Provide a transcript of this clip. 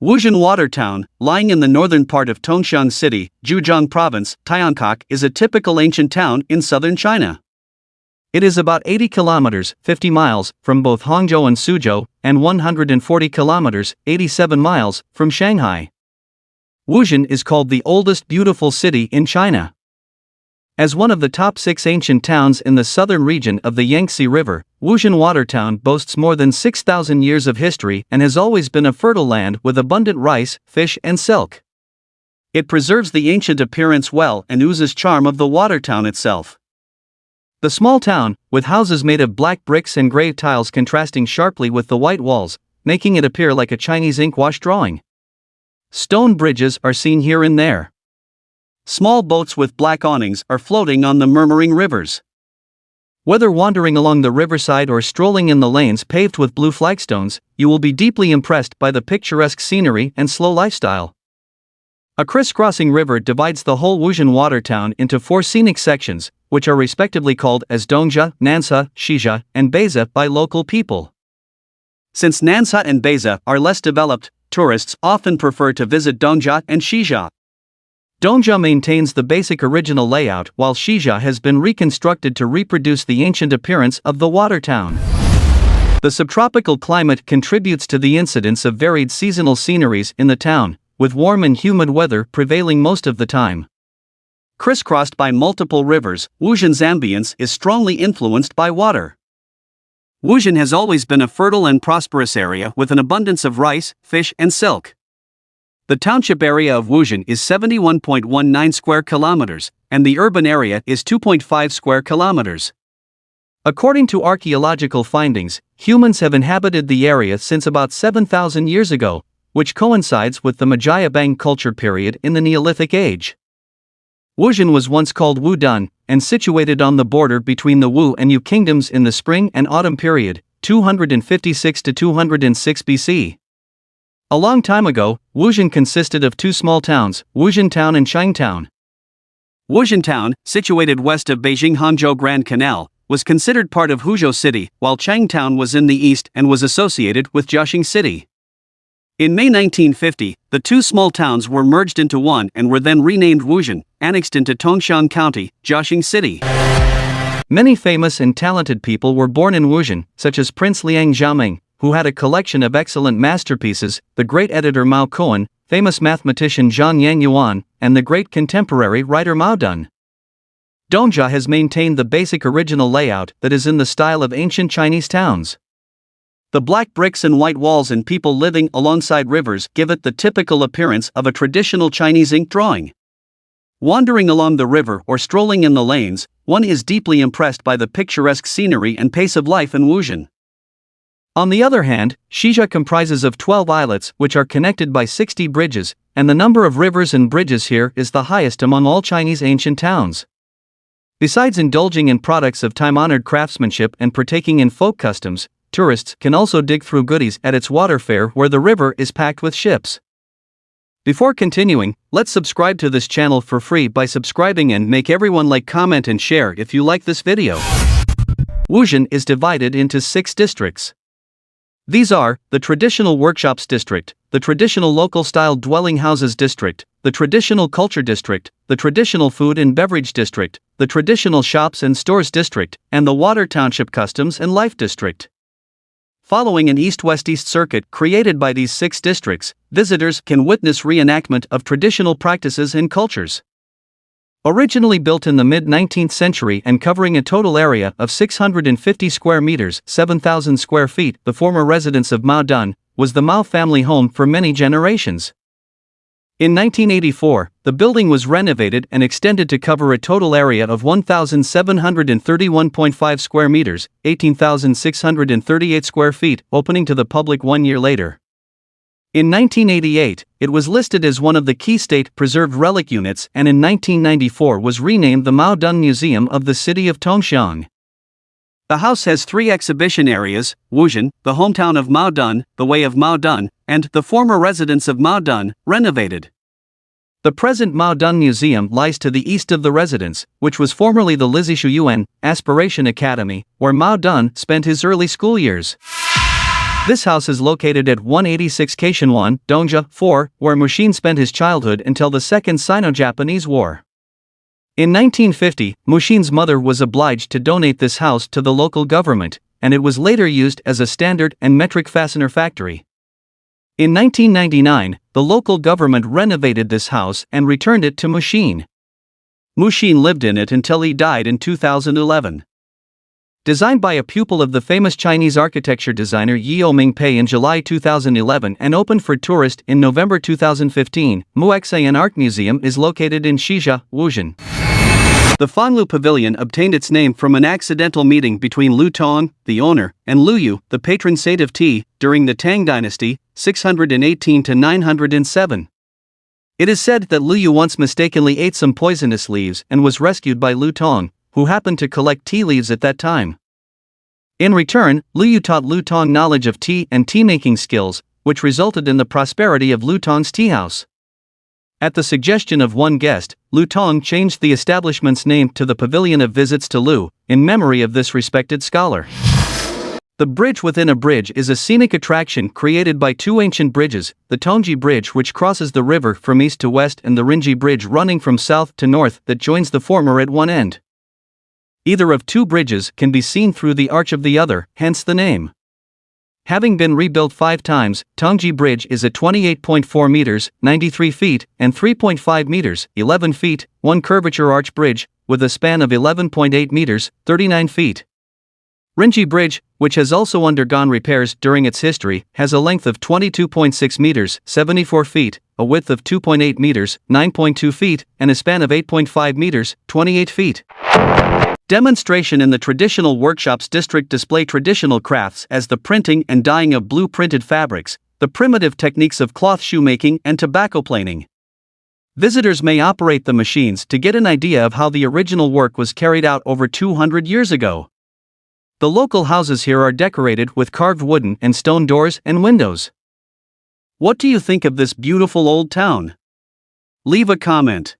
Wuzhen Water Town, lying in the northern part of Tongxiang City, Zhejiang Province, Tiankok, is a typical ancient town in southern China. It is about 80 kilometers, 50 miles, from both Hangzhou and Suzhou, and 140 kilometers, 87 miles, from Shanghai. Wuzhen is called the oldest beautiful city in China. As one of the top 6 ancient towns in the southern region of the Yangtze River, Wuzhen Watertown boasts more than 6,000 years of history and has always been a fertile land with abundant rice, fish and silk. It preserves the ancient appearance well and oozes charm of the water town itself. The small town, with houses made of black bricks and gray tiles contrasting sharply with the white walls, making it appear like a Chinese ink wash drawing. Stone bridges are seen here and there. Small boats with black awnings are floating on the murmuring rivers. Whether wandering along the riverside or strolling in the lanes paved with blue flagstones, you will be deeply impressed by the picturesque scenery and slow lifestyle. A crisscrossing river divides the whole Wuzhen water town into 4 scenic sections, which are respectively called as Dongjia, Nansha, Shijia, and Beiza by local people. Since Nansha and Beiza are less developed, tourists often prefer to visit Dongjia and Shijia. Dongjia maintains the basic original layout while Shijia has been reconstructed to reproduce the ancient appearance of the water town. The subtropical climate contributes to the incidence of varied seasonal sceneries in the town, with warm and humid weather prevailing most of the time. Crisscrossed by multiple rivers, Wuzhen's ambience is strongly influenced by water. Wuzhen has always been a fertile and prosperous area with an abundance of rice, fish and silk. The township area of Wuzhen is 71.19 square kilometers, and the urban area is 2.5 square kilometers. According to archaeological findings, humans have inhabited the area since about 7,000 years ago, which coincides with the Majiabang culture period in the Neolithic Age. Wuzhen was once called Wudun, and situated on the border between the Wu and Yu kingdoms in the spring and autumn period, 256 to 206 BC. A long time ago, Wuzhen consisted of 2 small towns, Wuzhen Town and Chang Town. Wuzhen Town, situated west of Beijing-Hangzhou Grand Canal, was considered part of Huzhou City, while Chang Town was in the east and was associated with Jiaxing City. In May 1950, the 2 small towns were merged into one and were then renamed Wuzhen, annexed into Tongxiang County, Jiaxing City. Many famous and talented people were born in Wuzhen, such as Prince Liang Xiaoming, who had a collection of excellent masterpieces, the great editor Mao Coan, famous mathematician Zhang Yangyuan, and the great contemporary writer Mao Dun. Dongjia has maintained the basic original layout that is in the style of ancient Chinese towns. The black bricks and white walls and people living alongside rivers give it the typical appearance of a traditional Chinese ink drawing. Wandering along the river or strolling in the lanes, one is deeply impressed by the picturesque scenery and pace of life in Wuzhen. On the other hand, Shijia comprises of 12 islets which are connected by 60 bridges, and the number of rivers and bridges here is the highest among all Chinese ancient towns. Besides indulging in products of time-honored craftsmanship and partaking in folk customs, tourists can also dig through goodies at its water fair where the river is packed with ships. Before continuing, let's subscribe to this channel for free by subscribing and make everyone like, comment and share if you like this video. Wuzhen is divided into 6 districts. These are, the Traditional Workshops District, the Traditional Local-Style Dwelling Houses District, the Traditional Culture District, the Traditional Food and Beverage District, the Traditional Shops and Stores District, and the Water Township Customs and Life District. Following an east-west-east circuit created by these 6 districts, visitors can witness reenactment of traditional practices and cultures. Originally built in the mid-19th century and covering a total area of 650 square meters, 7,000 square feet, the former residence of Mao Dun was the Mao family home for many generations. In 1984, the building was renovated and extended to cover a total area of 1,731.5 square meters, 18,638 square feet, opening to the public 1 year later. In 1988, it was listed as one of the key state-preserved relic units and in 1994 was renamed the Mao Dun Museum of the city of Tongxiang. The house has 3 exhibition areas: Wuzhen, the hometown of Mao Dun, the Way of Mao Dun, and the former residence of Mao Dun, renovated. The present Mao Dun Museum lies to the east of the residence, which was formerly the Lizishu Yuan Aspiration Academy, where Mao Dun spent his early school years. This house is located at 186 Kaishanwan, Dongja, 4, where Wuzhen spent his childhood until the Second Sino-Japanese War. In 1950, Wuzhen's mother was obliged to donate this house to the local government, and it was later used as a standard and metric fastener factory. In 1999, the local government renovated this house and returned it to Wuzhen. Wuzhen lived in it until he died in 2011. Designed by a pupil of the famous Chinese architecture designer Yeo Ming-pei in July 2011 and opened for tourists in November 2015, Muexayan Art Museum is located in Shizhe, Wuzhen. The Fanlu Pavilion obtained its name from an accidental meeting between Lu Tong, the owner, and Lu Yu, the patron saint of tea, during the Tang Dynasty, 618 to 907. It is said that Lu Yu once mistakenly ate some poisonous leaves and was rescued by Lu Tong, who happened to collect tea leaves at that time. In return, Lu Yu taught Lu Tong knowledge of tea and tea-making skills, which resulted in the prosperity of Lu Tong's tea house. At the suggestion of one guest, Lu Tong changed the establishment's name to the Pavilion of Visits to Lu, in memory of this respected scholar. The bridge within a bridge is a scenic attraction created by two ancient bridges, the Tongji Bridge which crosses the river from east to west and the Rinji Bridge running from south to north that joins the former at one end. Either of two bridges can be seen through the arch of the other, hence the name. Having been rebuilt 5 times, Tongji Bridge is at 28.4 meters, 93 feet, and 3.5 meters, 11 feet, one curvature arch bridge, with a span of 11.8 meters, 39 feet. Rinji Bridge, which has also undergone repairs during its history, has a length of 22.6 meters, 74 feet, a width of 2.8 meters, 9.2 feet, and a span of 8.5 meters, 28 feet. Demonstration in the traditional workshops district display traditional crafts as the printing and dyeing of blue printed fabrics, the primitive techniques of cloth shoemaking and tobacco planing. Visitors may operate the machines to get an idea of how the original work was carried out over 200 years ago. The local houses here are decorated with carved wooden and stone doors and windows. What do you think of this beautiful old town? Leave a comment.